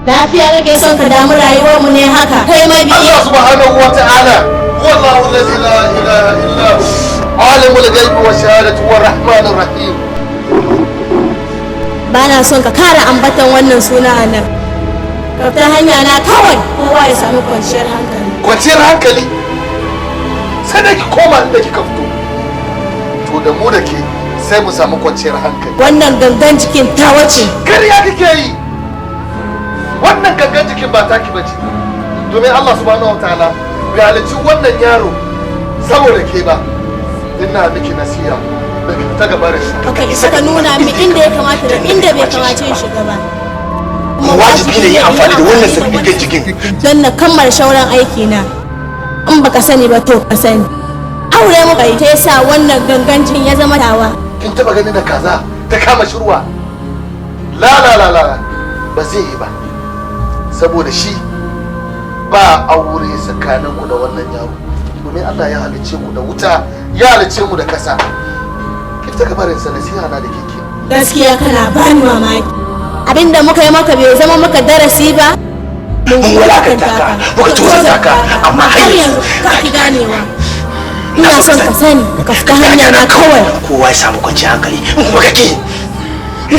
lafiya kake son ka damu rayuwar mu ne haka kai mai biye Allah subhanahu wa ta'ala wallahu allazi la ilaha illa hu alimul ghaibi wa shahadati wa rahmanir rahim. bana son ka kara ambatan wannan suna a nan ka ta hanya na kawai kowa ya samu kwanciyar hankali. Kwanciyar hankali sai da ki koma inda kika fito to da mu da ke sai mu samu kwanciyar hankali. Wannan gangan jikin ta wace ƙarya kike yi, wannan gangan jikin ba taki bace domin Allah subhanahu wataala bai halicci wannan yaro saboda ke ba. Ina miki nasiha da ki ta gaba da shi. Baka isa ka nuna min inda ya kamata da inda bai kamace shi gaba. Kuma wajibi ne yi amfani da wannan sabbin jikin don na kammala shauran aiki na. In baka sani ba to ka sani. Aure muka yi ta yasa wannan gangancin ya zama tawa. Kin taba ganin da kaza ta kama shirwa? La ba zai yi ba. Saboda shi ba aure tsakanin ku da wannan yaro. Domin Allah ya halice mu da wuta, ya halice mu da kasa. Kin ta gabarin sa nasiha na da kike. Gaskiya kana bani mamaki. Abinda muka yi maka bai zama maka darasi ba. Mun walakanta ka, muka tozarta ka, amma har yanzu ka ki ganewa. Ina son ka sani ka fita hanya na kawai. Kowa ya samu kwanciyar hankali. Kuma kake in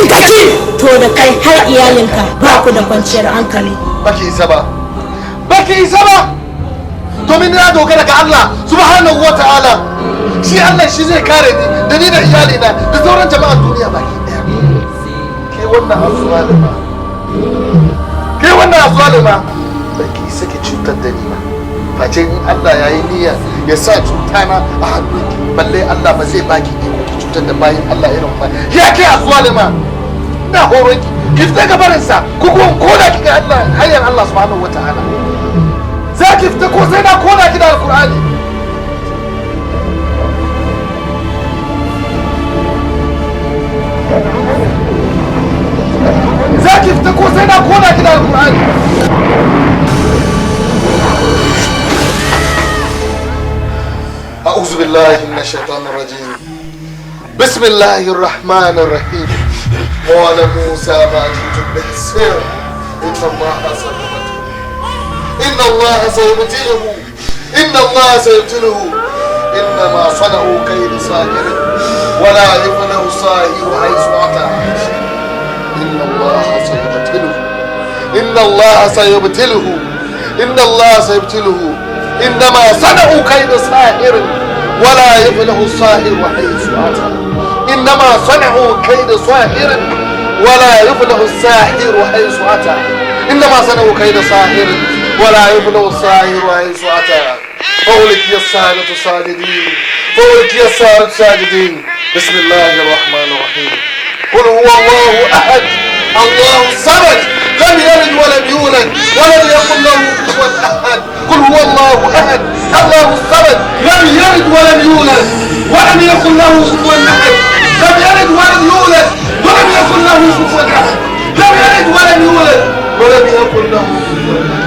kake to da kai har iyalinka ba ku da kwanciyar hankali. Baki isa ba domin na dogara ga Allah subhanahu wa ta'ala. Shi Allah shi zai kare ni da ni da iyalina da sauran jama'ar duniya baki daya. Kai wannan azalima baki isa ki cutar da ni ba. Face in Allah ya yi niyya ya sa cutana a hannunki, balle Allah ba zai baki iko ki cutar da bayin Allah irin ba. Ya kai azalima na horon ki fita gabarinsa ko da kika Allah hanyar Allah subhanahu wa ta'ala. Za ki fita ko sai na kona ki da alkur'ani. Za ki fita ko sai na kona ki da alkur'ani. بالله من الشيطان الرجيم. بسم الله الرحمن الرحيم. قال موسى ما جئتم به السحر إن الله سيبتله إن الله سيبتله إنما صنعوا كيد ساحر ولا يفلح الساحر حيث أتى. إن الله سيبتله إن الله سيبتله إن الله سيبتله إنما صنعوا كيد ساحر ولا يفلح الساحر حيث أتى. إنما صنعوا كيد ساحر ولا يفلح الساحر حيث أتى. إنما صنعوا كيد ساحر ولا يفلح الساحر حيث أتى. فألقي السحرة ساجدين فألقي السحرة ساجدين. بسم الله الرحمن الرحيم. قل هو الله أحد الله الصمد لم يلد ولم يولد ولم يكن له كفوا أحد. قل هو الله أحد الله الصمد لم يلد ولم يولد ولم يكن له كفوا أحد. لم يلد ولم يولد ولم يكن له كفوا أحد. لم يلد ولم يولد ولم يكن له كفوا أحد.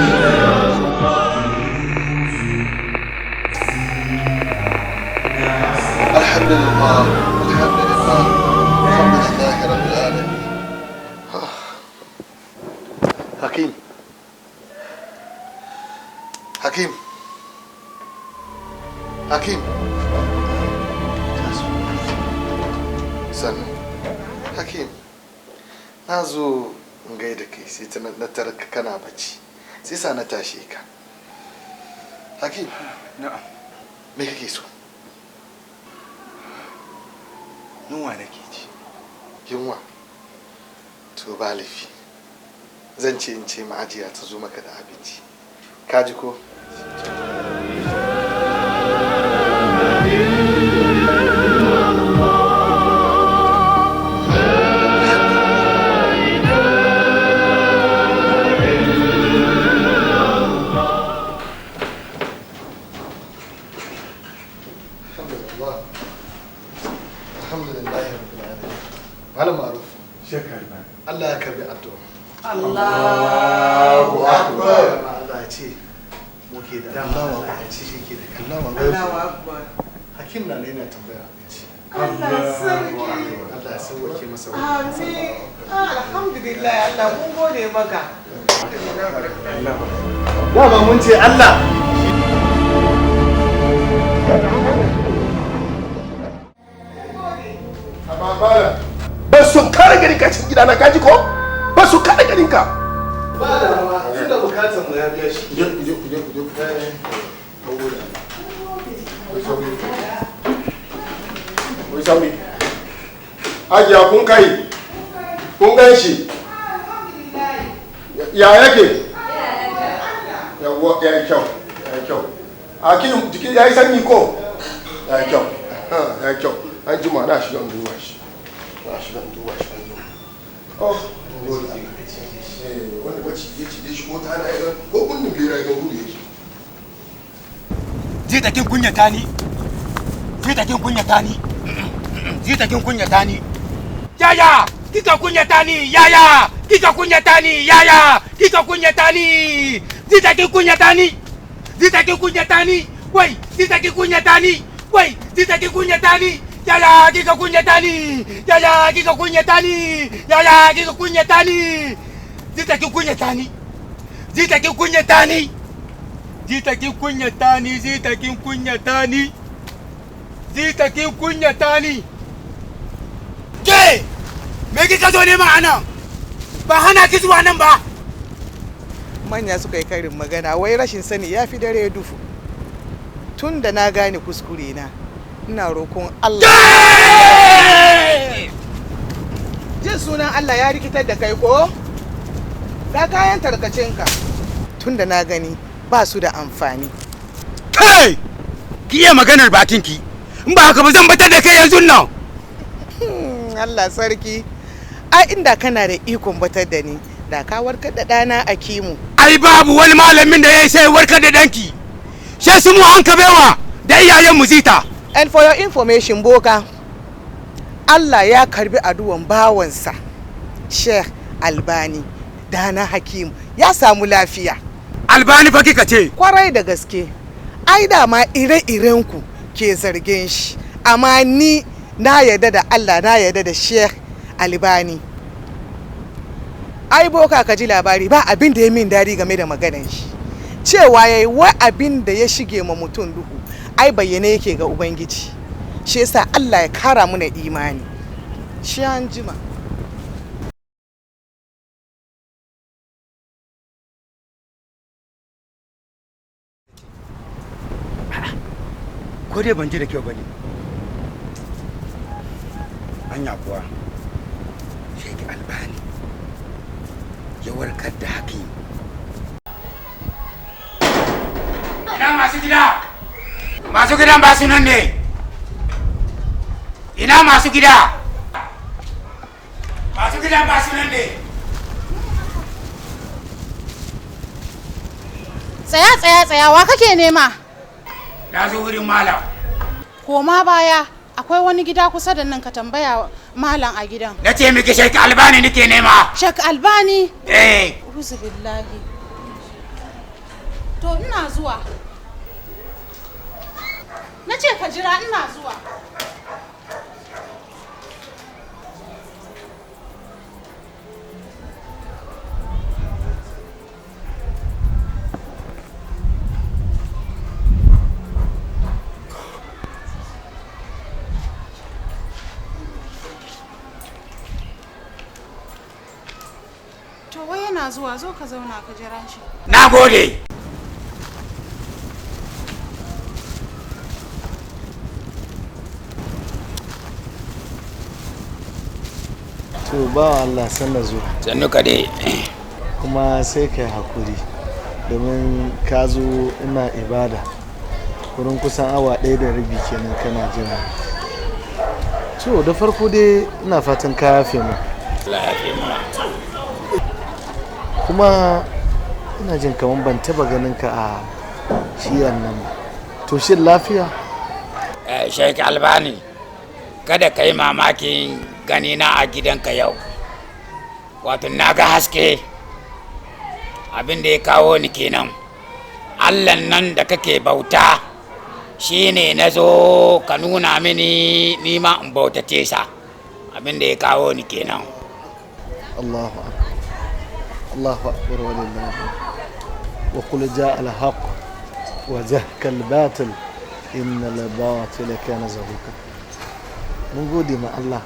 الحمد لله الحمد لله الحمد لله رب العالمين. حكيم حكيم حكيم sannu hakim na zo in gaida kai sai ta na tarka kana bacci sai sa na tashe ka. hakim na'am me kake so? yunwa nake ji. yunwa to ba laifi zan ce in ce ma'ajiya ta zo maka da abinci ka ji ko? Malam Maruf. Shekar na. Allah ya karbi addu'a. Allahu Akbar. Allah ya ce muke da Allahu Akbar ya ce shi ke da Allahu Akbar. Hakim na ne yana tambaya abinci. Allah sarki. Allah ya sauke masa. Amin. Alhamdulillah Allah mun gode maka. Dama mun ce Allah. Amma bala ba su kare gari ka cikin gidana kaji ko ba su kare garin ka ba da ma tunda bukatar mu ya biya shi. kuje wai sauri ajiya kun kai kun gan shi ya yake yawa ya yi kyau a kin jikin ya yi sanyi ko ya yi kyau an jima na shiga duba shi wanda bacci ya ci shi ko ta na yi ko kundin bera ya gudu yake Zitakin kunyata ni. Zitakin kunyata ni. Zitakin kunyata ni. Yaya! Kika kunyata ni! Yaya! Kika kunyata ni! Yaya! Kika kunyata ni! Zitakin kunyata ni! Zitakin kunyata ni! Wai! Zitakin kunyata ni! Wai! Zitakin kunyata ni! Yaya! Kika kunyata ni! Yaya! Kika kunyata ni! Yaya! Kika kunyata ni! Zitakin kunyata ni! Zitakin kunyata ni! Zitakin kunyata ni, zitakin kunyata ni, zitakin kunyata ni. Ke, me kika zo nema a nan? Ba hana ki zuwa nan ba. Manya suka yi karin magana wai rashin sani ya fi dare dufu. Tun da na gane kuskure na, ina roƙon Allah. Jin sunan Allah ya rikitar da kai ko? Ga kayan tarkacenka. Tun da na gani ba su da amfani. Kai! Ki iya maganar bakinki. In ba haka ba zan batar da kai yanzu nan. Allah sarki. Ai inda kana da ikon batar da ni, da ka warkar da ɗana a kimu. Ai babu wani malamin da ya sai warkar da danki. Sai su mu an kabewa da iyayen mu zita. And for your information, Boka, Allah ya karbi addu'an bawansa, Sheikh Albani, Dana Hakim, ya samu lafiya. Albani fa kika ce. Kwarai da gaske. Ai da ma ire-irenku ke zargin shi, amma ni na yarda da Allah, na yarda da Sheikh Albani. Ai boka ka ji labari ba abin da ya min dadi game da maganar shi, cewa yayi wa abin da ya shige ma mutum duhu ai bayyane yake ga ubangiji. Shi yasa Allah ya kara mu na imani. Shi an jima. Ko dai ban ji da kyau bane. Anya kuwa Sheikh Albani ya warkar da Hakim. Ina masu gida? Masu gidan ba su nan ne. Ina masu gida? Masu gidan ba su nan ne. Tsaya, wa kake nema? Na zo wurin malam. Koma baya, akwai wani gida kusa da nan ka tambaya malam a gidan. Na ce miki Sheikh Albani nake nema. Sheikh Albani? Eh. Uzu billahi. To ina zuwa. Na ce ka jira, ina zuwa. To wai yana zuwa, zo ka zauna ka jira shi. Na gode. To ba Allah sanna zo. Sannu ka dai. Kuma sai kai hakuri domin ka zo ina ibada. Wurin kusan awa 1.5 kenan kana jira. To da farko dai ina fatan ka yafe mu. Allah ya yafe mu. Kuma ina jin kaman ban taba ganin ka a shiyan nan ba. To shin lafiya? Sheikh Albani, kada ka yi mamakin ganina a gidanka yau. Wato na ga haske, abin da ya kawo ni kenan. Allahn nan da kake bauta shi ne na zo ka nuna mini nima in bautace sa. Abin da ya kawo ni kenan. Allahu akbar. Allahu akbar wa lillahi. Wa qul jaa al-haq wa zahaka al-batil innal batila kana zahuqa. Mun gode ma Allah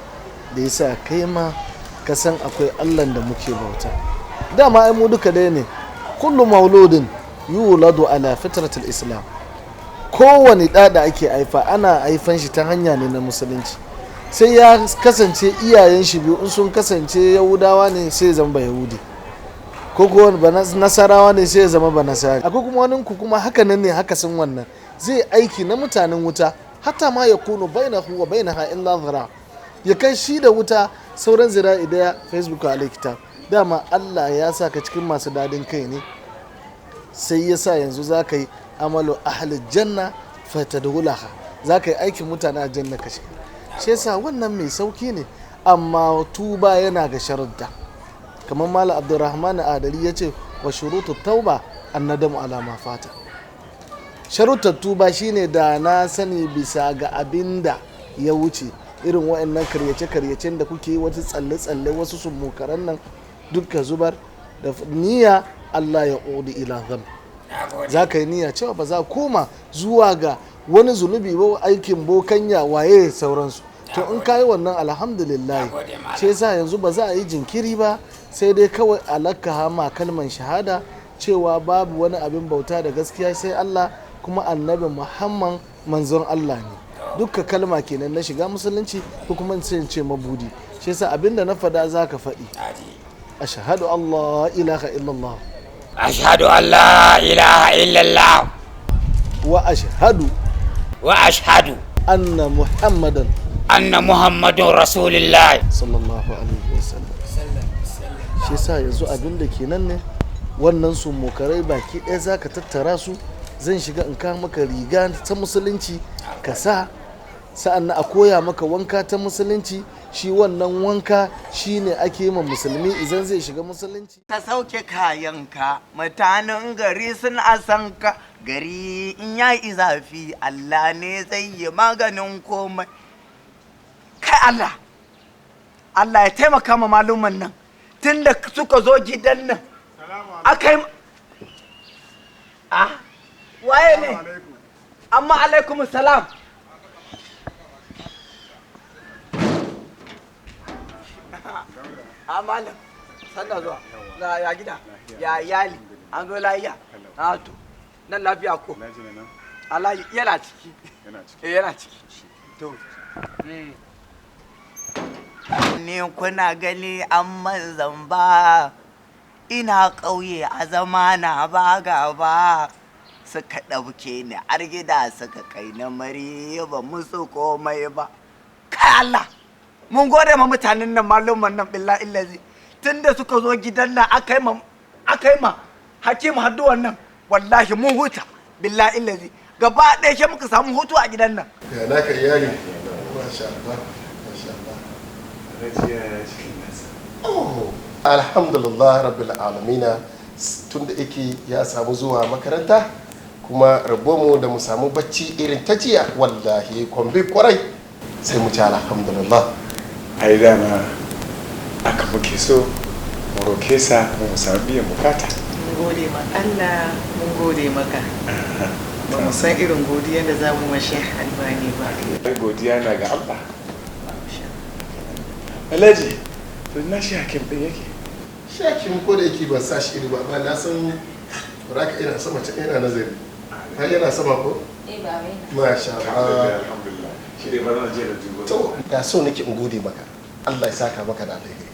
da yasa kai ma ka san akwai Allah da muke bauta. Dama ai mu duka dai ne. Kullu mauludin yuladu ala fitratil islam. Kowani ɗa da ake haifa ana haifan shi ta hanya ne na musulunci. Sai ya kasance iyayen shi biyu in sun kasance yahudawa ne sai ya zama yahudi, ko kuwa nasarawa ne sai ya zama banasari. Akwai kuma wani ku kuma haka nan ne haka sun wannan zai aiki na mutanen wuta hatta ma ya kunu bainahu wa bainaha illa zira, ya kai shi da wuta sauran zira'i daya. Facebook alaikitab, dama Allah ya sa ka cikin masu dadin kai ne, sai ya sa yanzu za ka yi amalu ahli janna fatadkhulaha, za ka yi aikin mutane a janna ka shiga. Shi yasa wannan mai sauki ne, amma tuba yana ga sharuɗa. Kamar Malam Abdulrahman Adali ya ce wa shurutu tauba annadamu ala ma fata. Sharuɗar tuba shine da na sani bisa ga abinda ya wuce, irin waɗannan karyace-karyacen da kuke yi, wasu tsalle-tsalle, wasu sumukaran nan duka zubar da niyya Allah ya ƙodi ila zam. Za ka yi niyya cewa ba za koma zuwa ga wani zunubi ba, aikin bokanya waye sauransu. To in ka yi wannan alhamdulillah. Ce yasa yanzu ba za a yi jinkiri ba, sai dai kawai alaka ma kalman shahada cewa babu wani abin bauta da gaskiya sai Allah, kuma annabi Muhammad manzon Allah ne. Dukka kalma kenan na shiga musulunci, ko kuma sai ce mabudi. Shi yasa abinda na faɗa za ka faɗi. Ashhadu Allah ilaha illallah. Ashhadu an la ilaha illallah. Wa ashhadu anna Muhammadan rasulullah sallallahu alaihi wasallam. Shi yasa yanzu abinda kenan ne, wannan su mokarai baki ɗaya za ka tattara su. Zan shiga in kawo maka riga ta musulunci ka sa, sa'an a koya maka wanka ta musulunci. Shi wannan wanka shi ne ake ma musulmi idan zai shiga musulunci. Ka sauke kayanka, mutanen gari sun asanka, gari in ya yi zafi Allah ne zai yi maganin komai. Kai Allah ya taimaka ma maluman nan tun da suka zo gidan nan aka yi waye ne? Amma alaikum salam. Malam sanda zuwa ya gida ya iyali an zo lafiya. To nan lafiya ko? Allah yana ciki. Yana ciki. To. Ni kuna gani an man zamba ina ƙauye a zamana ba gaba suka ɗauke ni har gida suka kai na mari ba musu komai ba. Kai Allah mun gode ma mutanen nan maluman nan billahi illazi tunda suka zo gidan nan aka yi ma Hakim hadduwan nan wallahi mun huta billahi illazi gaba ɗaya shi muka samu hutu a gidan nan. Ya naka iyali masha Allah masha Allah. Alhamdulillah rabbil alamina tunda yake ya samu zuwa makaranta kuma mu da mu samu bacci irin ta jiya wallahi kwambe kwarai sai mu ci alhamdulillah. Ai dama aka muke so mu roke sa mu samu biyan bukata. Mun gode ma Allah mun gode maka. Ba mu san irin godiyar da za mu mashi Albani ba. Ai godiya na ga Allah. Alhaji to na shi Hakim din yake. Shi Hakim ko da yake ban sa shi iri ba na san raka ina sama can ina nazari. Har yana sama ko? Ba wai. Masha Allah. Alhamdulillah. Shi dai ba zan je da dubo. To da so nake in gode maka. Allah ya saka maka da alheri.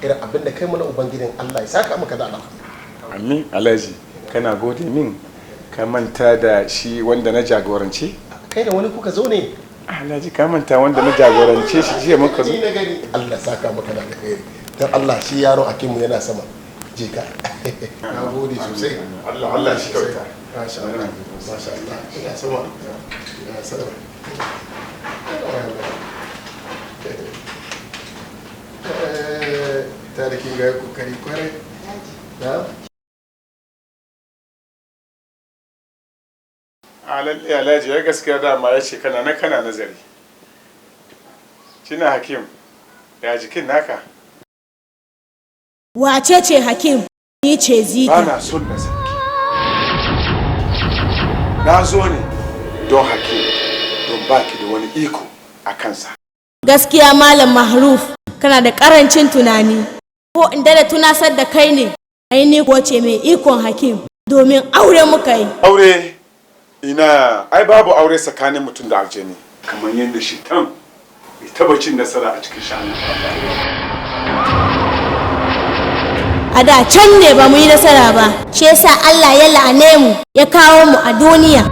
Irin abin da kai mana ubangijin Allah ya saka maka da alheri. Amin Alhaji kana gode min ka manta da shi wanda na jagorance? Kai da wani kuka zo ne? Alhaji ka manta wanda na jagorance shi jiya muka zo. Ni na gani Allah saka maka da alheri. Dan Allah shi yaro Hakimu yana sama. Je ka. Na gode sosai. Allah shi kyauta. Masha Allah. Masha Allah. Ina sama. Ina sama. Ta da kin ga kokari kwarai. Na? Lalle Alhaji ya gaskiya dama ya ce kana nazari. Kina Hakim ya jikin naka? Wace ce Hakim? Ni ce Zita. Ba na son na sarki. Na zo ne don Hakim don baki da wani iko a kansa. Gaskiya Malam Mahruf kana da karancin tunani. Ko inda da tunasar da kai ne, ai ni ko ce mai ikon Hakim domin aure muka yi. Aure? Ina, ai babu aure tsakanin mutum da aljani. Kamar yadda shi bai taba cin nasara a cikin sha'anin. A da can ne ba mu yi nasara ba, shi yasa Allah ya la'ane mu ya kawo mu a duniya.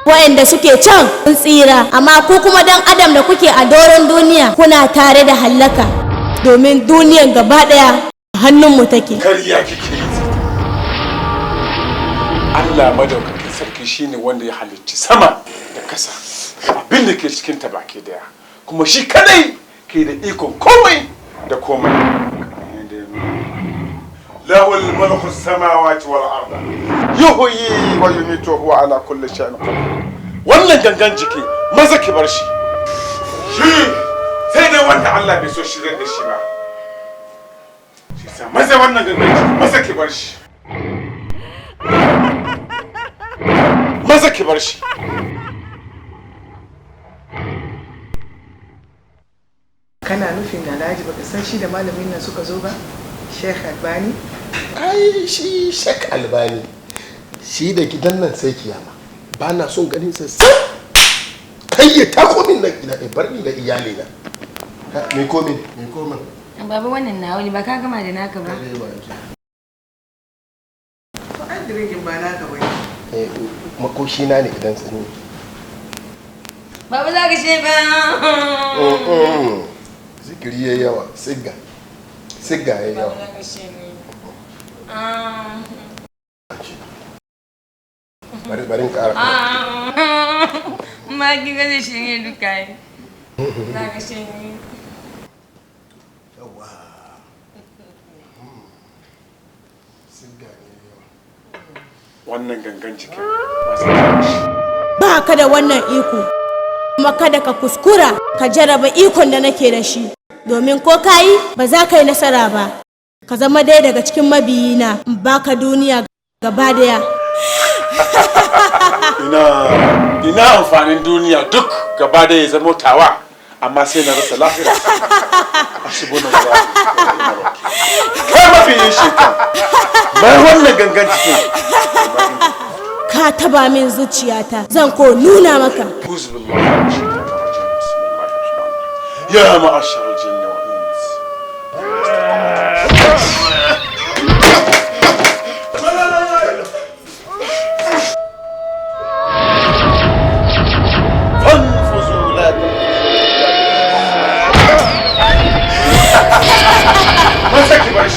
Waɗanda suke can sun tsira, amma ku kuma dan adam da kuke a doron duniya kuna tare da hallaka, domin duniyan gaba ɗaya a hannunmu take. Kariya kike yi. Allah madaukakin sarki shine wanda ya halicci sama da kasa, abin da ke cikin ta baki daya, kuma shi kadai ke da ikon komai da komai. Lahul mulku samawati wal arda yuhyi wa yumitu huwa ala kulli shay'in qadir. Wannan gangan jiki maza ki bar shi. Shi sai dai wanda Allah bai so shi da shi ba. Shi sa maza wannan gangan jiki maza ki bar shi. Maza ki bar shi. Kana nufin da Alhaji baka san shi da malamin nan suka zo ba? Sheikh Albani? Ai shi Sheikh Albani shi da gidan nan sai kiyama. Ba na son ganin sa sai kai ya tako min na gida bar ni da iyali na. Me komin? Baba wannan nawa ne ba ka gama da naka ba. To an diregin ba naka bane. Makoshi na ne idan tsani. Baba za ka ce ba. Zikiri yayi yawa, sigga yayi yawa. Baba za ka ce ni. Bari in ƙara. Ma ki ga da shi ne duka yi. Za ka ce ni. Yawa. Sigga yayi yawa. Wannan gangan jikin masu ba ka da wannan iko, kuma kada ka kuskura ka jaraba ikon da nake da shi, domin ko ka yi ba za ka yi nasara ba. Ka zama dai daga cikin mabiyina in baka duniya gaba daya. ina amfanin duniya duk gaba daya ya zama tawa, amma sai na rasa lahira. Asibuna ba kai mabiyin shekan bai wannan gangan cikin. Ka taba min zuciyata, zan ko nuna maka. يا معشر الجن والإنس فانفذوا لا مسك باش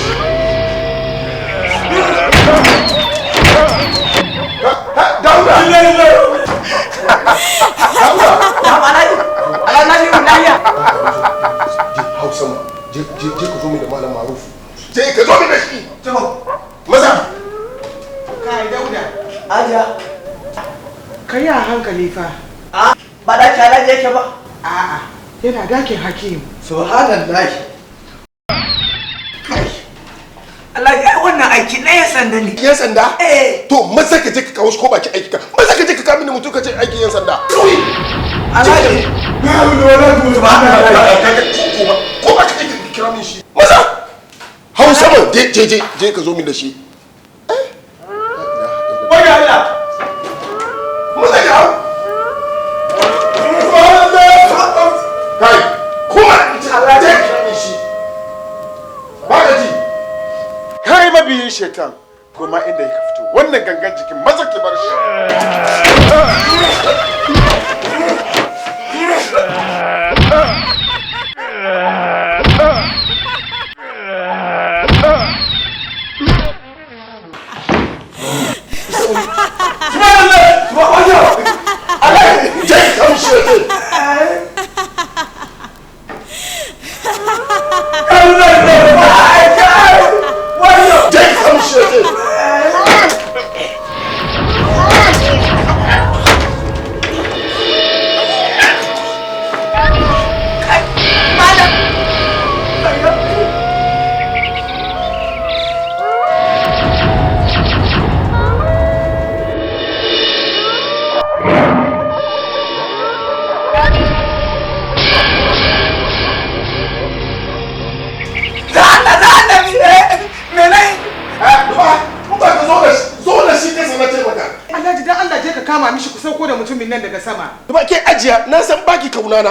je ka zo min da malam Maruf. Je ka zo min da shi. Maza. Kai Dauda. Aja. Kai a hankali fa. Ba da kyala yake ba. A'a, yana dakin Hakim. Subhanallahi. Allah ya wannan aiki na yan sanda ne. Yan sanda? To maza ka je ka kawo shi ko baki aiki ka. Maza ka je ka kawo mini mutum ka ce aikin yan sanda. Alhaji. Ko ba ka je ka kira min shi. Maza. Hau sama je ka zo min da shi. Wai Allah. Maza ka hau. Kai, kuma je ka kira min shi. Ba ka ji. kai mabiyin shekan kuma inda ya fito wannan gangan jikin maza ki bar shi. Na san baki kaunana.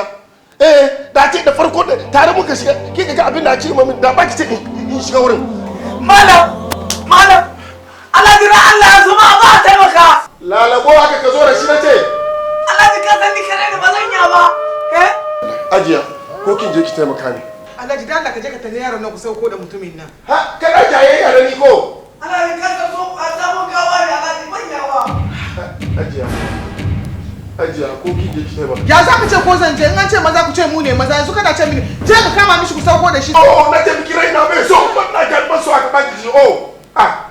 Da ce da farko da tare muka shiga kika ga abin da ake mamin da baki ce in shiga wurin. Malam Alhaji na Allah ya zuma ba taimaka. Lalabo haka ka zo da shi nace. Alhaji ka san ni kare da bazan ya ba. Ajiya ko kin je ki taimaka ni. Alhaji dan Allah ka je ka tare yaron nan ku sauko da mutumin nan. Ha kana jayayya da ni ko? Alhaji ka san so a samu gawa da Alhaji manyawa. Ajiya ko kin je ki taimaka. Ya za ka ce ko zan je in an ce maza ku ce mu ne maza yanzu kada ce mini je ka kama mishi ku sauko da shi. Oh na ce miki raina bai so ban na ga ban so aka baki ji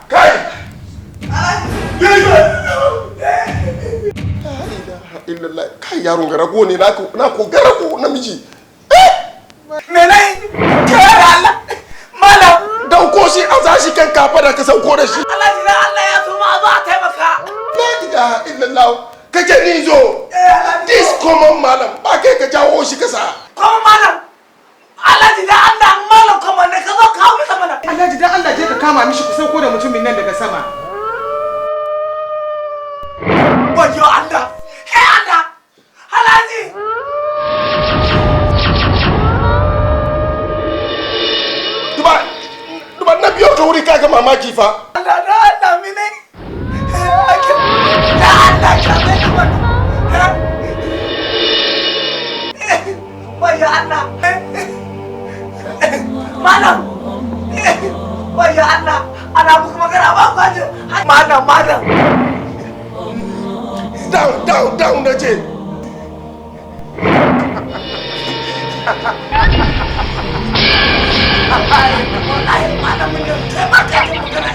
kai. Illallah kai yaron garago ne na ko garago namiji. Menai kai Allah malam dan ko shi a zashi kan kafa da ka sauko da shi. Alhaji na Allah ya zuma ba taimaka. La ilaha illallah kake ni zo. This common malam ba kai ka jawo shi kasa. Common malam. Alhaji da Allah malam common ne ka zo kawo masa mana. Alhaji dan Allah je ka kama mishi ku sauko da mutumin nan daga sama. Wajo Allah. Hey Allah. Alhaji. Duba na biyo ka wuri kaga mamaki fa. Allah mine. Da Allah ka mai mana. Wajo Allah. Malam. Wajo Allah. Ana muku magana ba kwaje. Malam. Down na ce. Malam mun taimaka mu magana.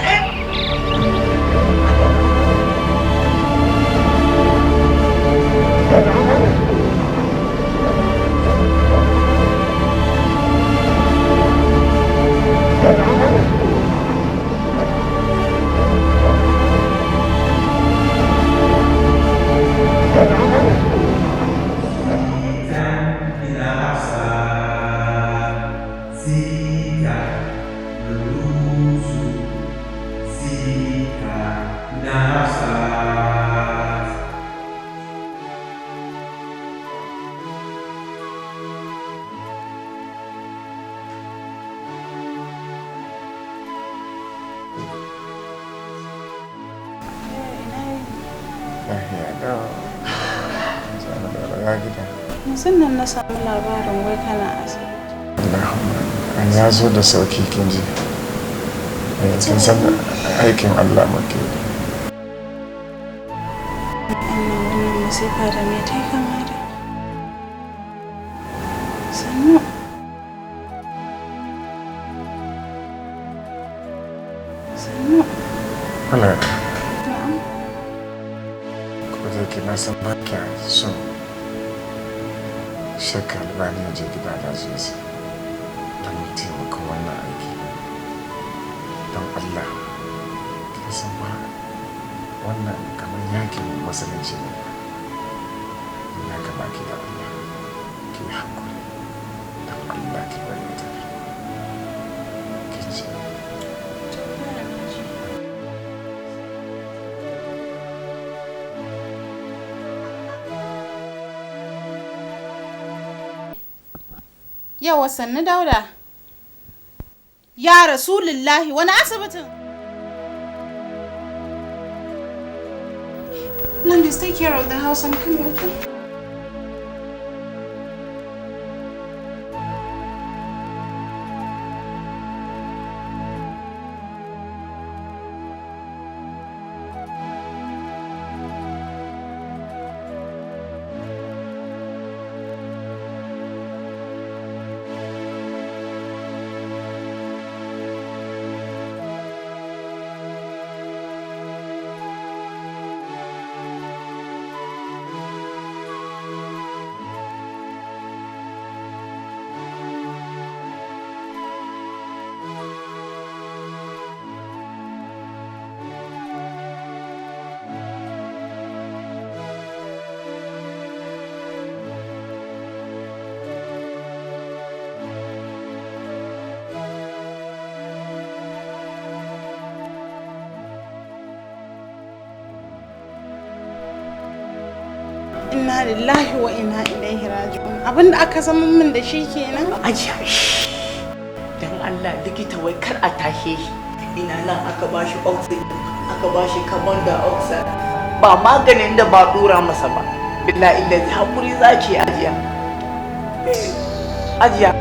Musamman na samu labarin wai kana asibiti. An ya zo da sauki kin ji. Kin san aikin Allah muke. Wannan masifa da me ta kama da. Sannu. Sannu. Wala. Na'am. Ko da ke na san ba kya son shakka albani ya je gida da zuwa don taimakon wannan aiki don Allah ka san ba wannan kamar yakin musulunci ne ya gaba ki da Allah ki hakuri don Allah ki bari ta ki ce Yawa sannu Dauda. Ya Rasulullahi wani asibitin? Landis, take care of the house and come here, okay? Inna lillahi wa inna ilaihi raji'un. Abinda aka zama min da shi kenan. Ajiya shi. Dan Allah likita wai kar a tashe shi. Ina nan aka bashi oxygen, aka bashi carbon dioxide. Ba maganin da ba dora masa ba. Billahi illahi hakuri zaki ajiya. Ajiya.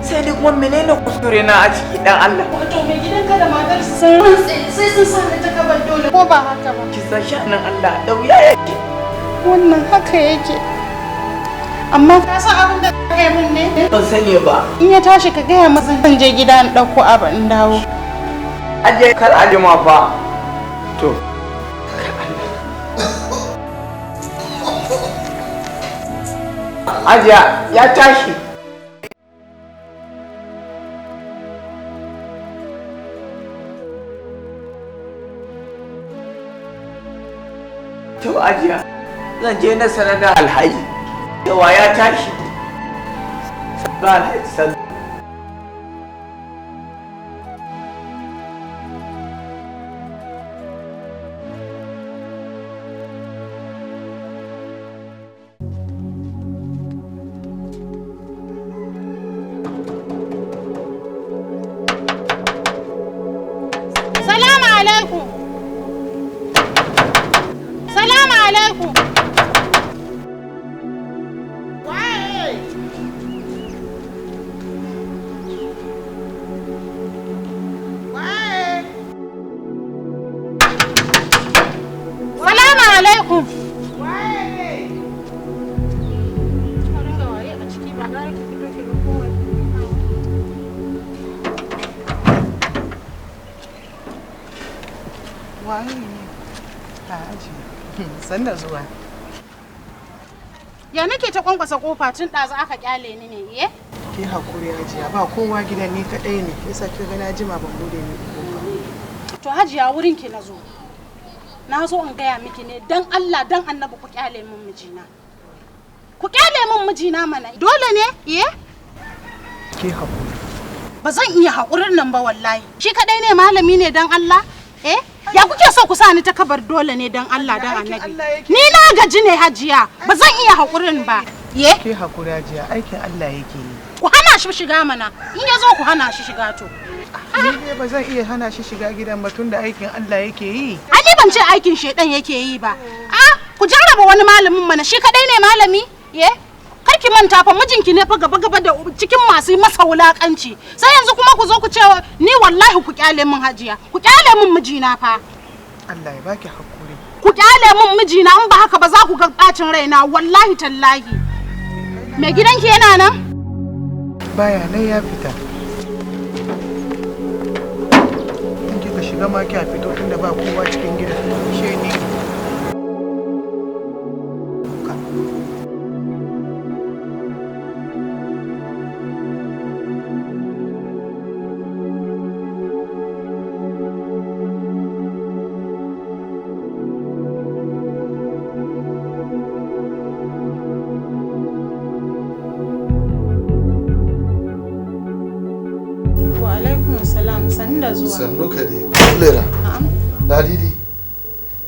Sai dai kuma menene kuskure na a ciki dan Allah. Wato mai gidanka da matarsa sun rantse sai sun sa ni ta kabar dole ko ba haka ba. Ki san shanin Allah da wuya yake. Wannan haka yake. Amma ka san abin da ka yi min ne? Ban sani ba. In ya tashi ka gaya masa zan je gida in ɗauko abu in dawo. Aje kar ajima fa. To. Ajiya ya tashi. To ajiya zan je na sanar da alhaji cewa ya tashi. Ba alhaji sallu. Salamu alaikum. Salamu alaikum. Waye? Waye? Salamu alaikum. Waye? Ringa waye a ciki ba gara ki fito ki ruko wai. Waye ne? Ta aji. Sanda zuwa. Ya nake ta kwankwasa kofa tun ɗazu aka kyale ni ne, eh? Ki hakuri Hajiya, ba kowa gidan ni kadai ne. Yasa ki ga na jima ban bude ni kofa. To Hajiya wurin ki nazo. Na zo in gaya miki ne dan Allah dan Annabi ku kyale min mijina. Ku kyale min mijina mana. Dole ne, eh? Ki hakuri. Ba zan iya haƙurin nan ba wallahi. Shi kadai ne malami ne dan Allah? Ya kuke so ku sa ni ta kabar dole ne dan Allah dan Annabi? Ni na gaji ne Hajiya, ba zan iya hakurin ba. Ke hakuri Hajiya, aikin Allah yake yi. Ku hana shi shiga mana. In ya zo ku hana shi shiga to. Ni dai ba zan iya hana shi shiga gidan ba tunda aikin Allah yake yi. Ni ban ce aikin shedan yake yi ba. Ku jarraba wani malamin mana, shi kadai ne malami? Kar ki manta fa mijinki ne fa gaba da cikin masu masa wulakanci. Sai yanzu kuma ku zo ku ce ni wallahi ku kyale min Hajiya. Ku kyale min mijina fa. Allah ya baki hakuri. Ku kyale min mijina, in ba haka ba za ku ga bacin raina wallahi tallahi. Me gidanki yana nan? Baya nan ya fita. In kika shiga ma ki fito tunda ba kowa cikin gidan. She ne. Sannu ka dai. Kulera. Ladidi.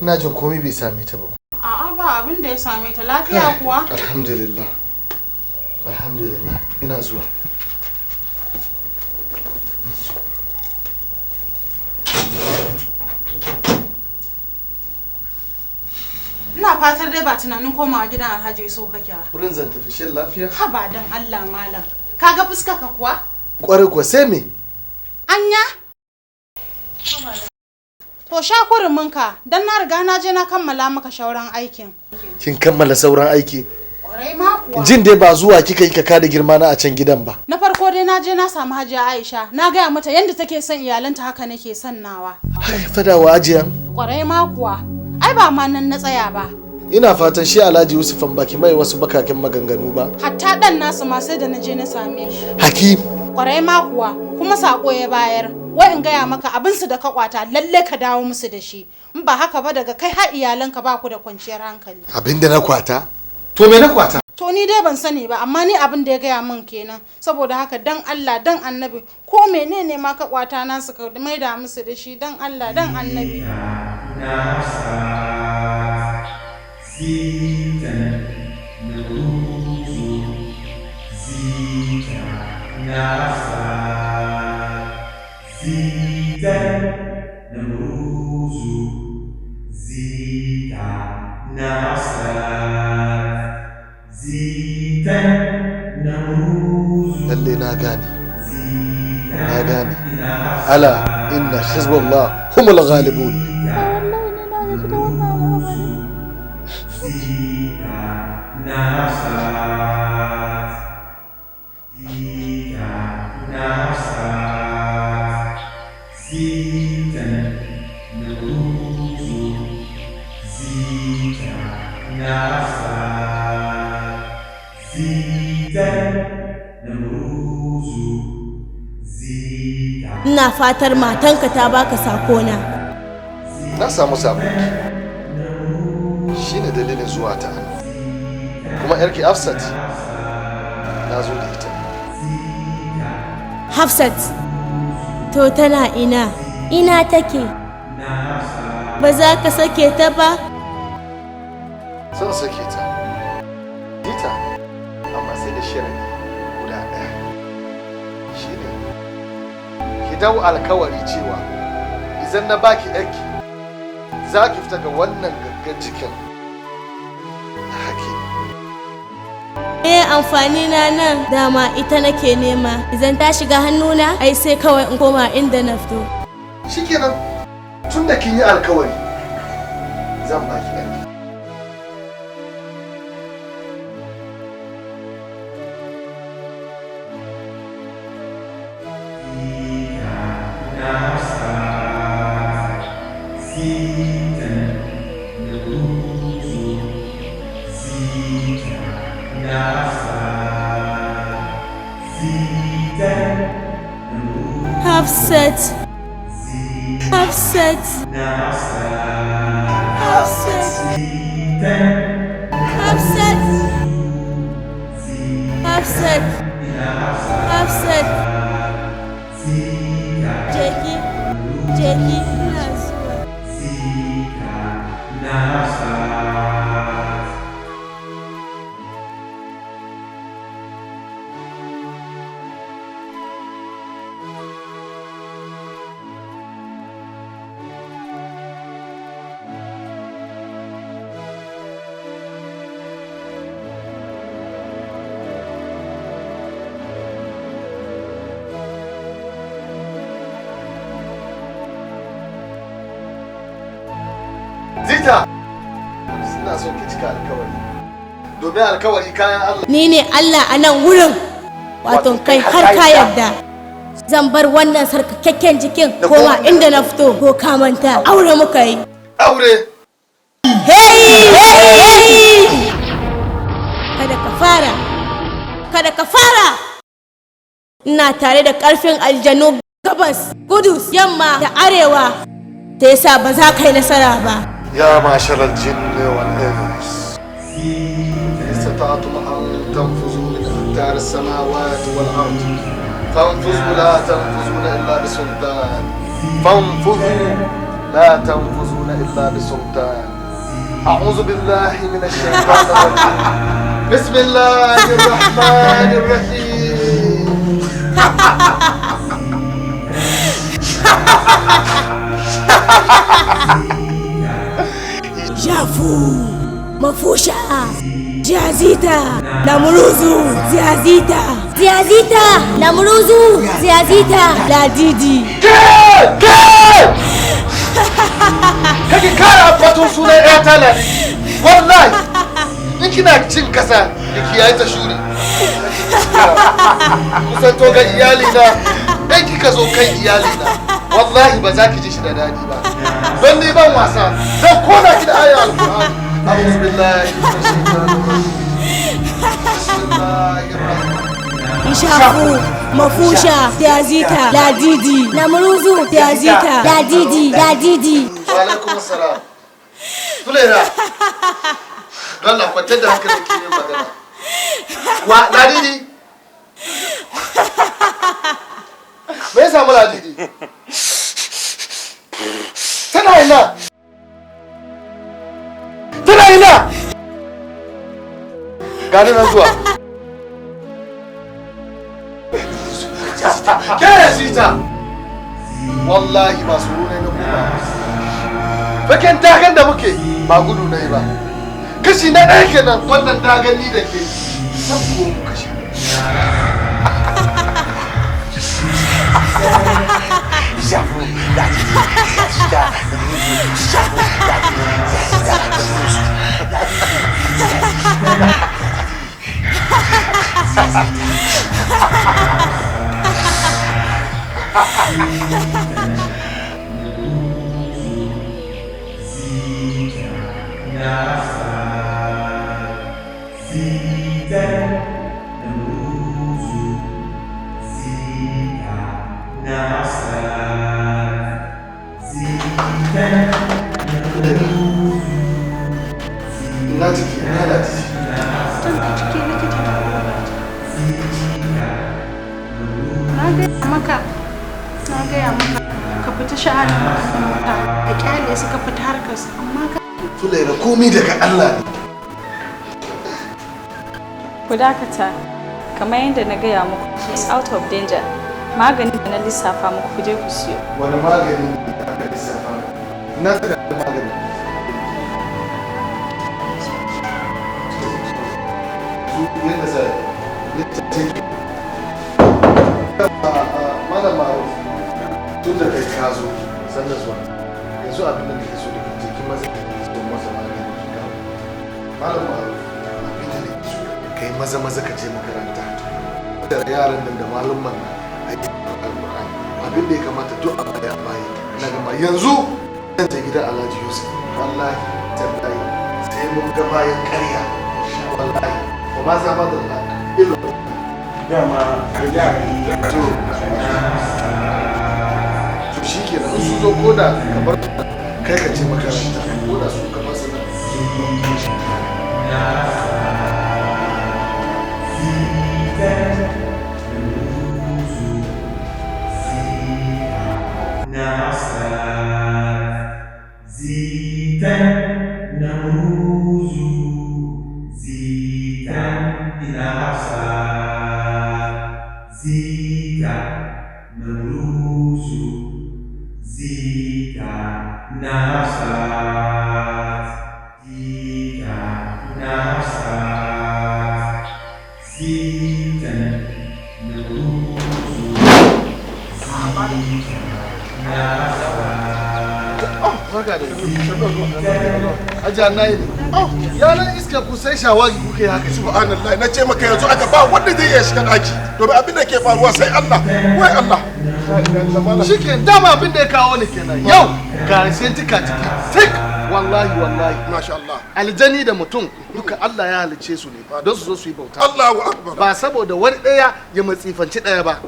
Ina jin komai bai same ta ba. A'a ba abin da ya same ta, lafiya kuwa? Alhamdulillah. Alhamdulillah. Ina zuwa. Ina fatar dai ba tunanin komawa gidan Alhaji so kake ba. Wurin zan tafi shin lafiya? Ha ba dan Allah malam. Kaga fuskar ka kuwa? Kware kuwa sai me? Anya? To sha kuruminka, don na riga na je na kammala maka shauran aikin. Kin kammala sauran aiki? Ƙwarai ma kuwa. Jin dai ba zuwa kika yi ka kada girma na a can gidan ba. Na farko dai na je na samu Hajiya Aisha, na gaya mata yadda take son iyalanta haka nake son nawa. Fadawa ajiyan? Ƙwarai ma kuwa. Ai ba ma nan na tsaya ba. Ina fatan shi Alhaji Yusuf an baki mai wasu bakaken maganganu ba. Hatta dan nasu ma sai da na je na same shi. Hakim. Ƙwarai ma kuwa, kuma sako ya bayar. Wai in gaya maka abin su da ka kwata lalle ka dawo musu da shi. In ba haka ba daga kai har iyalanka ba ku da kwanciyar hankali. Abin da na kwata? To me na kwata? To ni dai ban sani ba, amma ni abin da ya gaya min kenan. Saboda haka dan Allah dan Annabi ko menene ma ka kwata nasu ka maida musu da shi dan Allah dan Annabi. Lalle na gane. Ala inna hizballah humul ghalibun. Ina fatar matanka ta baka sakona. Na samu sako. Shine dalilin zuwa ta nan. Kuma yarki Hafsat na zo da ita. Hafsat to tana ina? Ina take? Ba za ka sake ta ba? Zan sake ta. Ita amma sai da sharadi guda ɗaya. Shine ki dau alkawari cewa idan na baki yarki za ki fita ga wannan gaggan cikin Hakim. Amfani na nan dama ita nake nema. Idan ta shiga hannuna ai sai kawai in koma inda na fito. Shikenan tun da kin yi alkawari zan baki yarki. Hafsat. Hafsat. Hafsat. Hafsat. Hafsat. Hafsat. Jeki. Jeki. Ina zuwa. Zita, suna so ki cika alkawari. Domin alkawari kayan Allah. Ni ne Allah a nan wurin. Wato kai har ka yarda. Zan bar wannan sarkakakken jikin koma inda na fito ko ka manta. Aure muka yi. Aure. Hey! Kada ka fara. Kada ka fara. Ina tare da ƙarfin aljanu gabas, kudu, yamma da arewa. Ta yasa ba za ka yi nasara ba. يا معشر الجن والإنس إن استطعتم أن تنفذوا من أقطار السماوات والأرض فانفذوا لا تنفذون إلا بسلطان فانفذوا لا تنفذون إلا بسلطان أعوذ بالله من الشيطان الرجيم بسم الله الرحمن الرحيم Jafu, Mafusha, Ziazita, Namuruzu, Ziazita, Namuruzu, Ziazita, Ladidi. Kake kara batun sunan ƴata Ladidi. Wallahi, in kina cin kasa da kiyaye ta shuri. Kusan to ga iyalina, dan kika zo kan iyalina. Wallahi ba za ki ji shi da dadi ba. Don ni ban wasa, zan kona ki da ayar Al-Qur'ani. A'udhu billahi minash shaitanir rajim. Bismillahirrahmanirrahim. Jafu, Mafusha, Ziazita, Ladidi, Namuruzu, Ziazita, Ladidi. Wa alaikum assalam. Fulera. Don Allah kwatar da hankalin ki ne magana. Wa Ladidi? Me ya samu Ladidi? Tana ina! Gani nan zuwa. Kere Zita! Wallahi ba su ne na kuma. Faken dagan da muke ba gudu na yi ba. Kashi na ɗaya kenan wannan dagan ni da ke. San ko mu kashi. Na gaya maka ka fita sha'anin makaranta da kyale suka fita harkar su amma ka Fulera komai daga Allah ne. Ku dakata, kamar yadda na gaya muku, is out of danger. Maganin da na lissafa muku ku je ku siyo. Wani magani ne aka lissafa? Na tsaka da magani. Yadda sai littattun Malam Maruf, tun da kai ka zo sannan zuwa yanzu abin da nake so da kan jikin maza so masa magani ka Malam Maruf, abin da nake so kai maza ka je makaranta da yaran nan da malumman nan a yi Al-Qur'ani abin da ya kamata duk a baya na gama yanzu zan je gidan Alhaji Yusuf wallahi tallahi sai mun ga bayan ƙarya wallahi ba ma za ba da ilo dama to shi ke nan su zo ko da kamar kai ka ce makaranta ko da su kamar su Zita نوروز زيتا إلى حفصات زيتا نوروز زيتا إلى حفصات زيتا إلى حفصات زيتا نوروز زيتا إلى Aja na yi yanar iska ku sai shawagi kuke haka. Subhanallah, na ce maka yanzu aka ba wanda zai iya shiga daki domin abin da ke faruwa sai Allah. Wai Allah. Shike dama abin da ya kawo ni kenan. Yau ga sai tika tiki. Tik wallahi masha Allah. Aljani da mutum duka Allah ya halice su ne don su zo su yi bauta. Allahu akbar. Ba saboda wani daya ya matsifanci daya ba.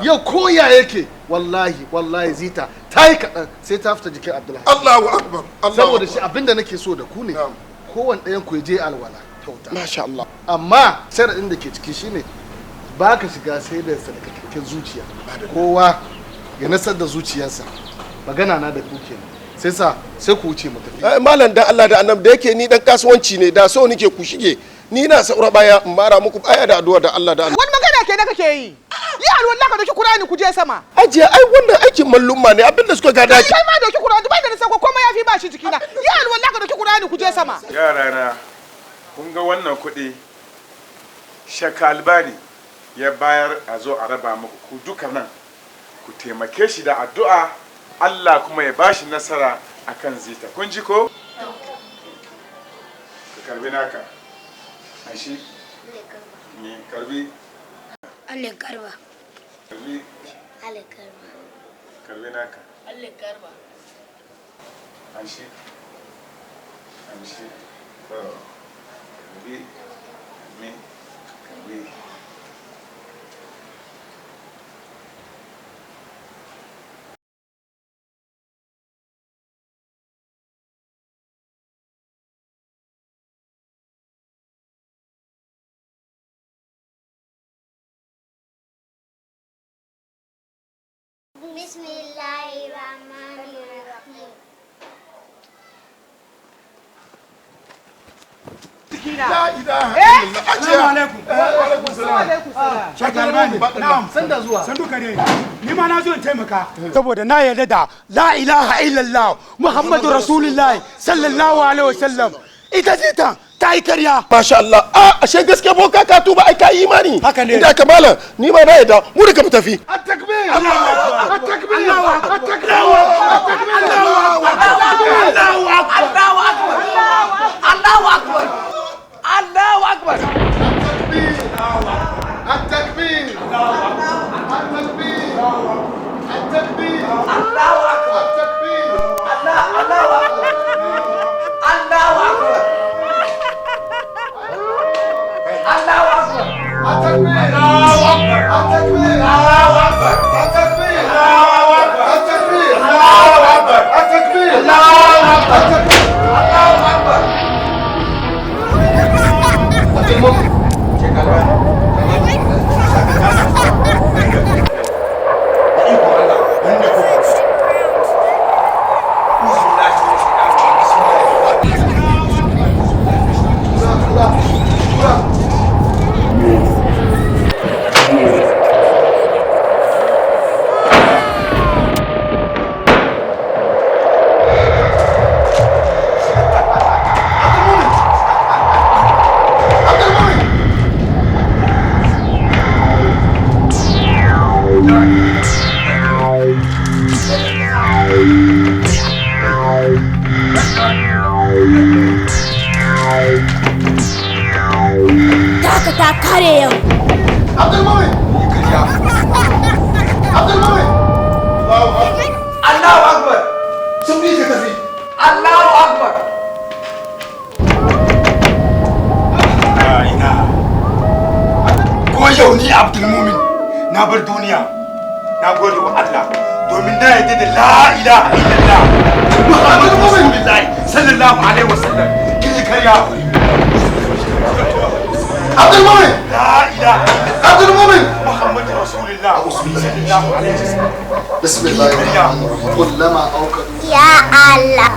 Yau koya yake wallahi zita ta yi kaɗan sai ta fita jikin Abdullahi. Allahu akbar. Saboda shi abinda nake so da ku ne kowane ɗayan ku je alwala kyauta. Masha Allah. Amma sharaɗin da ke ciki shine ba ka shiga sai da sadakakken zuciya. Kowa ya nasar da zuciyarsa. Magana na da ku kenan. Sai ku wuce mu tafi. Malam dan Allah da Annabi da yake ni dan kasuwanci ne da so nake ku shige. Ni na saura baya in mara muku baya da addu'a da Allah da Annabi. Wani magana ke da kake yi? Yi alwala ka doki Qur'ani ku je sama. Ajiya ai wannan aikin mallumma ne abinda suka gada ki. Kai ma doki Qur'ani bai da sako komai yafi ba shi jikina. Yi alwala ka doki Qur'ani ku je sama. Yara na kun ga wannan kuɗi Shakalbani ya bayar a zo a raba muku ku duka nan ku taimake shi da addu'a Allah kuma ya bashi nasara akan zita. Kun ji ko? Ka karbi naka. Ashi. Ni karbi. Allah karba. Karbi. Allah karba. Karbi naka. Allah karba. Ashi. Ashi. Karbi. Me. Karbi. بسم الله الرحمن الرحيم La ilaha illallah. Assalamu alaikum. Wa alaikum salam. Shakalbani. Na'am. Sanda zuwa. Sandu kare. Ni ma na zo in taimaka. Saboda na yarda da la ilaha illallah Muhammadu Rasulullahi sallallahu alaihi wasallam. Ita ce ta yi karya. Masha Allah. Ashe gaske boka ka tuba ai ka imani. Haka ne. Inda kamala ni ma na yarda mu da ka tafi. At-takbir. Allahu akbar. At-takbir. Allahu akbar. At-takbir. Allahu akbar. Allahu akbar. Allahu akbar. Allahu akbar. التكبير التكبير التكبير الله أكبر. التكبير الله أكبر. الله أكبر. الله أكبر. التكبير الله أكبر. التكبير الله أكبر. التكبير الله أكبر. التكبير الله أكبر. التكبير الله أكبر. التكبير الله أكبر. Ta kare yau. Abdulmumin! Abdulmumin! Allahu Akbar. Sun bi ka tafi. Allahu Akbar. Ko yau ni Abdulmumin na bar duniya. Na gode wa Allah domin na yarda da la ilaha illallah Muhammadu Rasulullahi sallallahu alaihi wasallam. Kin karya. Abdulmumin! لا إله Abdulmumin! محمد رسول الله صلى الله عليه وسلم. بسم الله الرحمن الرحيم كلما أوقدوا يا الله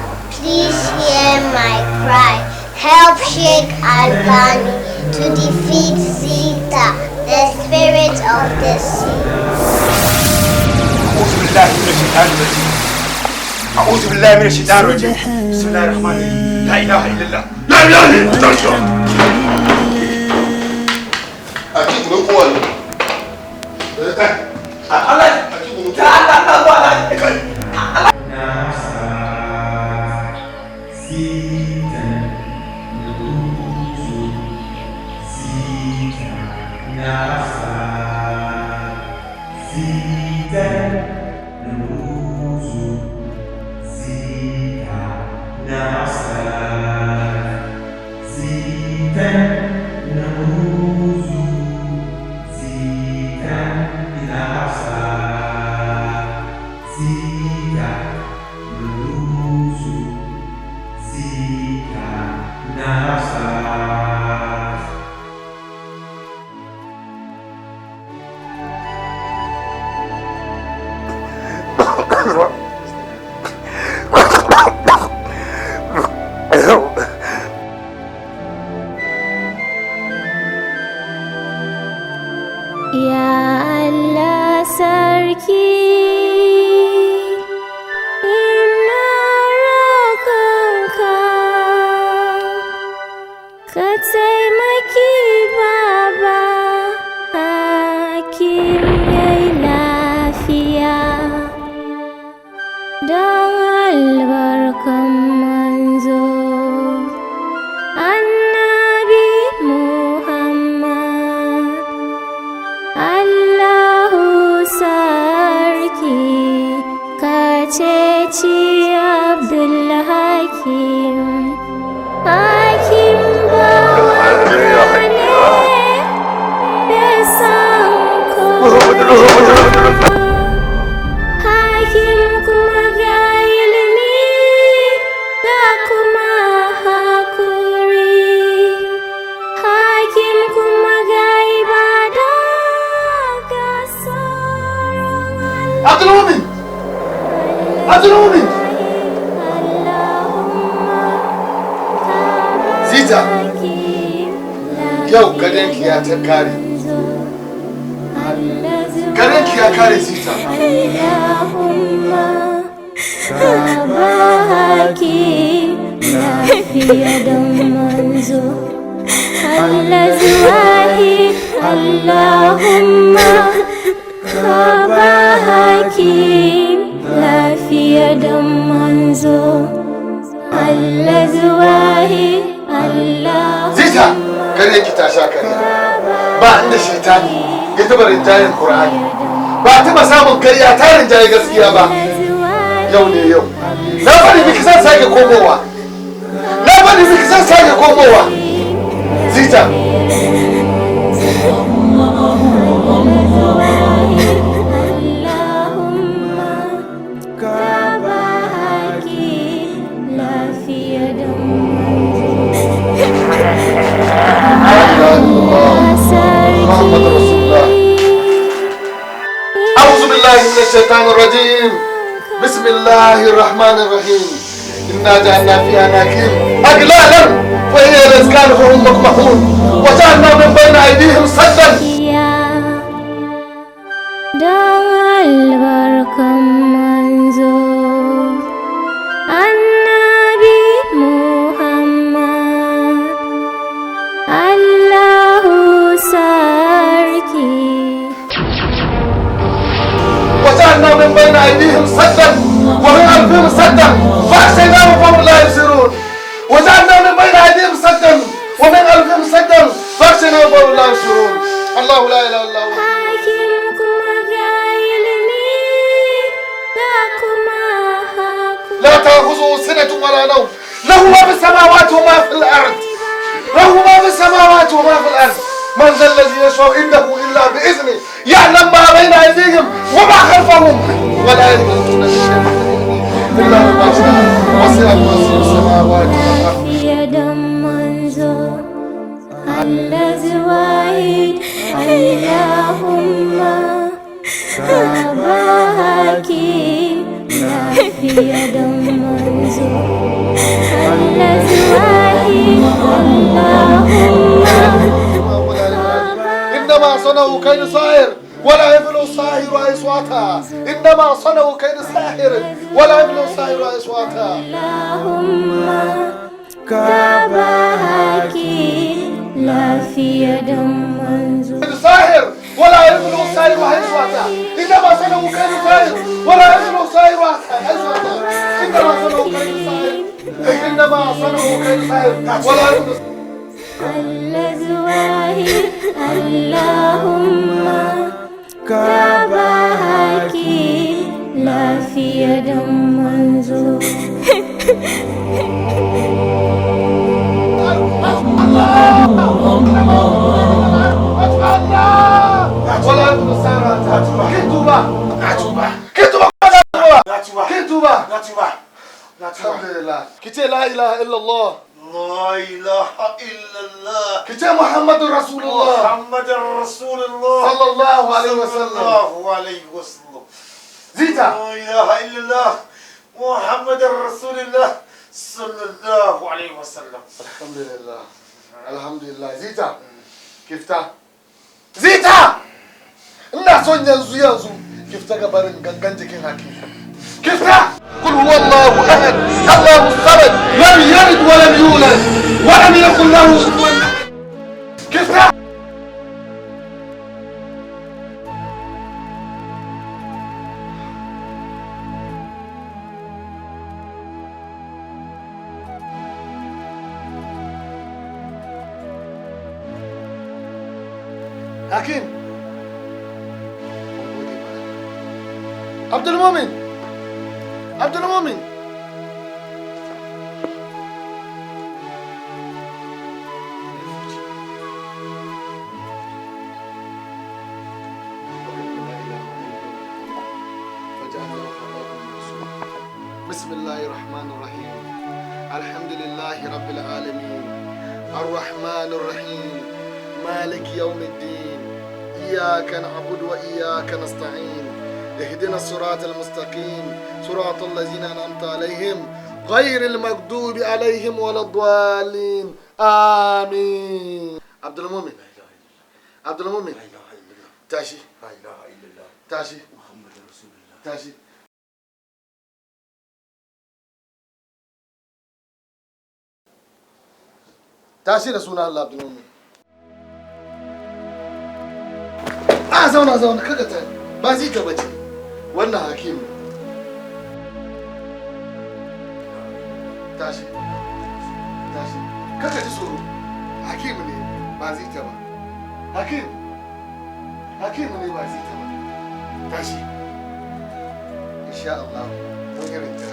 Please hear my cry. Help Sheikh Albani to defeat Zita, the spirit of the sea. أعوذ بالله من الشيطان الرجيم. بسم الله الرحمن الرحيم. لا إله إلا الله. لا إله إلا الله. أكيد من قوة. الله. Zita, yau gadonki ya ta kare. Gadonki ya kare Zita. lafiya da manzo Allah zuwahi Allah. Zita, kare ki ta sha kariya. Ba inda shaitani ya taba rinjayen Qur'ani. Ba taba samun kariya ta rinjaye gaskiya ba. Yau ne yau. Na bari miki san sake komowa. Na bari miki san sake komowa. Zita. محمد رسول الله. أعوذ بالله من الشيطان الرجيم. بسم الله الرحمن الرحيم. إنا جعلنا فيها ناكين أغلالا فهي الأذكار فهم مقمحون وجعلنا من بين أيديهم سدا. وجعلنا من بين أيديهم سدا ومن خلفهم سدا فأغشيناهم فهم لا يبصرون. وجعلنا من بين أيديهم سدا ومن خلفهم سدا فأغشيناهم فهم لا يبصرون. الله لا إله إلا هو. لا تأخذه سنة ولا نوم له ما في السماوات وما في الأرض. له ما في السماوات وما في الأرض. من ذا الذي يشفع عنده إلا بإذنه يعلم ما بين أيديهم وما خلفهم ولا يحيطون بشيء إلا بما شاء وسع كرسيه السماوات والأرض. اللهم أباك لا في يد منزور كيد ساحر ولا يفلح الساحر أصواتا إنما صنعوا كيد ساحر ولا يفلح الساحر أصواتا اللهم كاباكي لا في يد منزور كيد ساحر ولا يفلح الساحر أصواتا إنما صنعوا كيد ساحر ولا يفلح الساحر أصواتا إنما صنعوا كيد ساحر إنما صنعوا كيد ساحر ولا يفلح الأزواهر اللهم كاباكي لا في يد منزور ولا يفلح الساحر كتوبة الحمد لله كتير لا إله إلا الله لا إله إلا الله كتير محمد رسول الله محمد رسول الله صلى الله عليه وسلم صلى الله عليه وسلم زيتا لا إله إلا الله محمد رسول الله صلى الله عليه وسلم الحمد لله الحمد لله زيتا كيفتا زيتا الناس ينزو كيفتا قبرن غنغن جكين حكيم كيفتا قل هو الله أحد الله الصمد لم يلد ولم يولد ولم يكن له كفوا أحد كيفتا حكيم عبد المؤمن عبد المؤمن بسم الله الرحمن الرحيم الحمد لله رب العالمين الرحمن الرحيم مالك يوم الدين إياك نعبد وإياك نستعين اهدنا الصراط المستقيم صراط الذين أنعمت عليهم غير المغضوب عليهم ولا الضالين آمين عبد المؤمن عبد المؤمن تاشي لا إله إلا الله تاشي محمد رسول الله تاشي tashi da suna Allah Abdulmumin. Zauna kaga ta ba zai ta bace wannan hakim tashi kaga ji tsoro hakim ne ba zai ta ba hakim ne ba zai ta ba tashi insha Allah mun garanta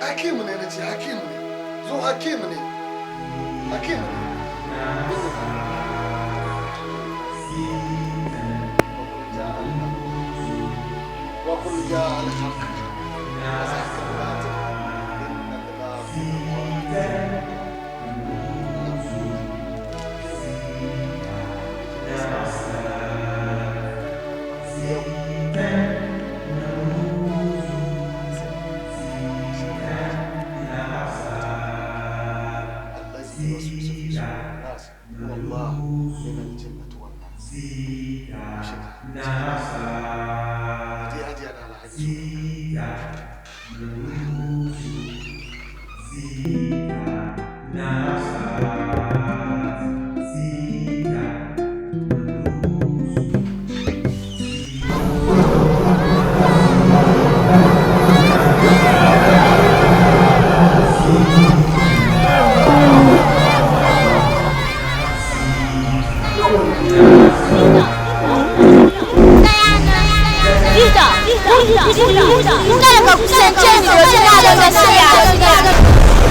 hakimu ne na ce hakimu ne zo hakimu ne وقل جاء الحق وزهق الباطل إن الباطل والله من الجنة والناس هدي أنا على حج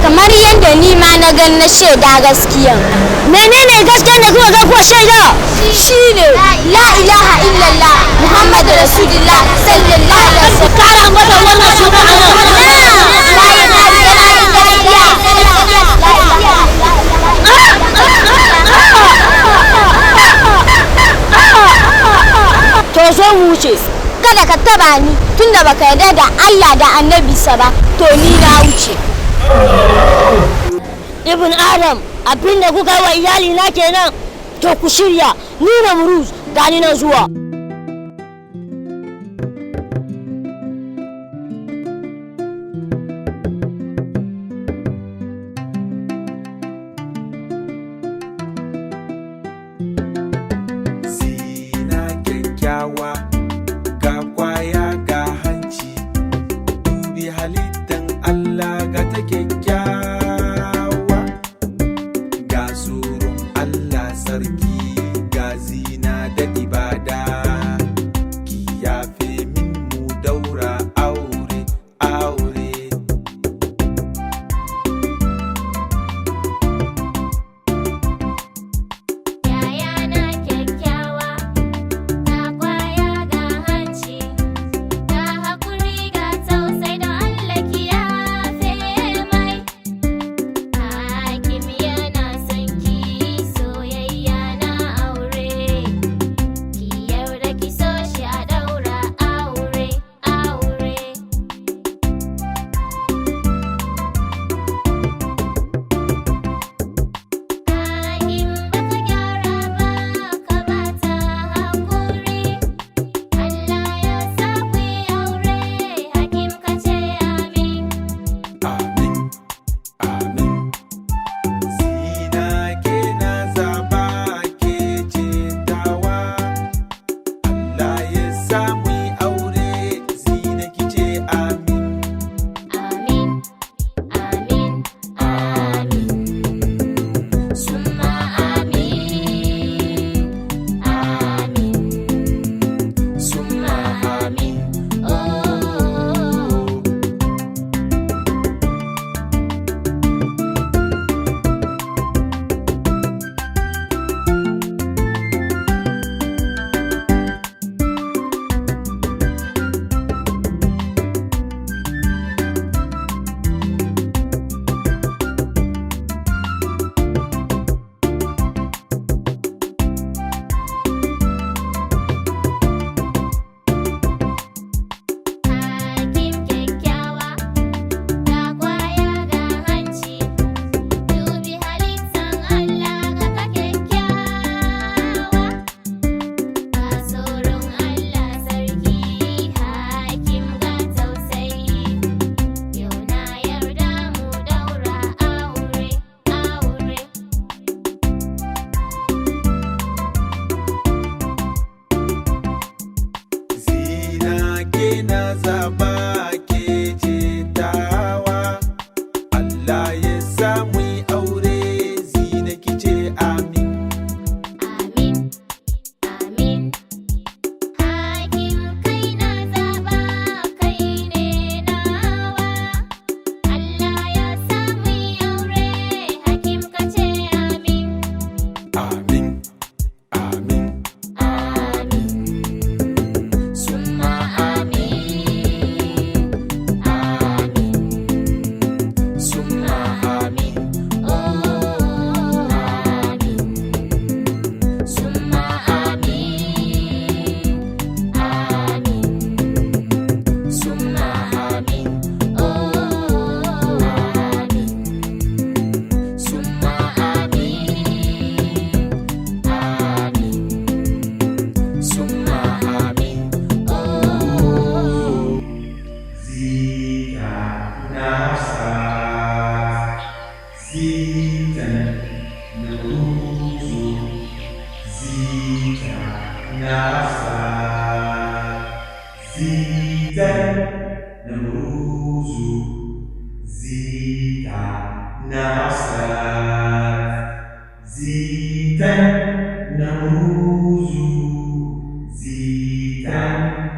kamar yadda ni ma na gan na shaida gaskiya. Menene gaskiya da kuka ga kuwa shaida? Shine la ilaha illallah Muhammadu Rasulullah sallallahu alaihi wasallam. Kara mata wannan shugaba. To zo wuce. Kada ka taba ni tunda baka yarda da Allah da Annabi sa ba, to ni na wuce. ibn adam abinda kuka yi wa iyali na kenan to ku shirya ni na muruz gani na zuwa.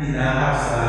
Ina hafsa